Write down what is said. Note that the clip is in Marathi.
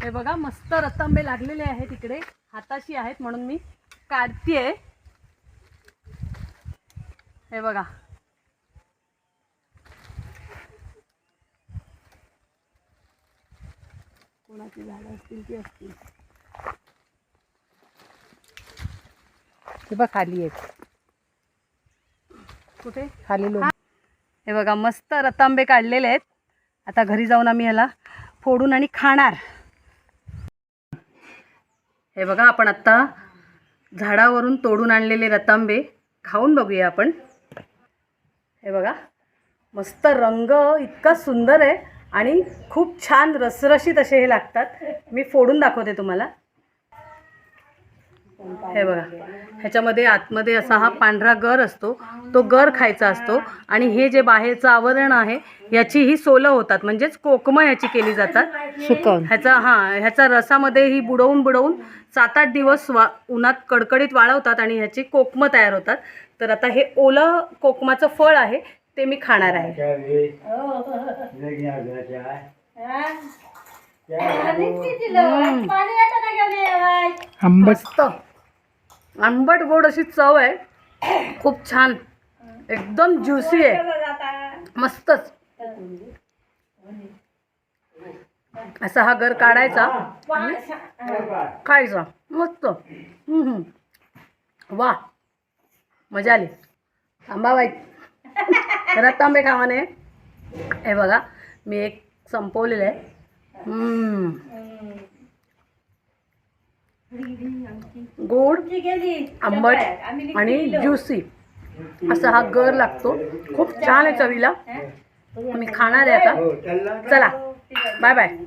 हे बघा मस्त रतांबे लागलेले आहेत इकडे, हाताशी आहेत म्हणून मी काढतेय. हे बघा कोणाची झाडं असतील ती असतील. हे बघ खाली आहेत, कुठे खाली लोक. हे बघा मस्त रतांबे काढलेले आहेत. आता घरी जाऊन आम्ही ह्याला फोडून आणि खाणार. हे बघा आपण आत्ता झाडावरून तोडून आणलेले रतांबे खाऊन बघूया आपण. हे बघा मस्त रंग इतका सुंदर आहे आणि खूप छान रसरशीत असे हे लागतात. मी फोडून दाखवते तुम्हाला. हे बघा ह्याच्यामध्ये आतमध्ये असा हा पांढरा गर असतो, तो गर खायचा असतो. आणि हे जे बाहेरचं आवरण आहे याची ही सोलं होतात, म्हणजेच कोकमं ह्याची केली जातात सुकवून. ह्याचा रसामध्ये ही बुडवून 7-8 दिवस उन्हात कडकडीत वाळवतात आणि ह्याची कोकमं तयार होतात. तर आता हे ओलं कोकमाचं फळ आहे ते मी खाणार आहे. आंबट आंबट गोड अशी चव आहे, खूप छान, एकदम ज्युसी आहे, मस्तच. असा हा गर काढायचा, खायचा, मस्त. वा मजा आली. आंबाबाई रतांबे खावाने. हे बघा मी एक संपवलेलं आहे. गोड, आंबट आणि ज्युसी असा हा गर लागतो. खूप छान आहे चवीला. मी खाणार आहे आता. चला बाय बाय.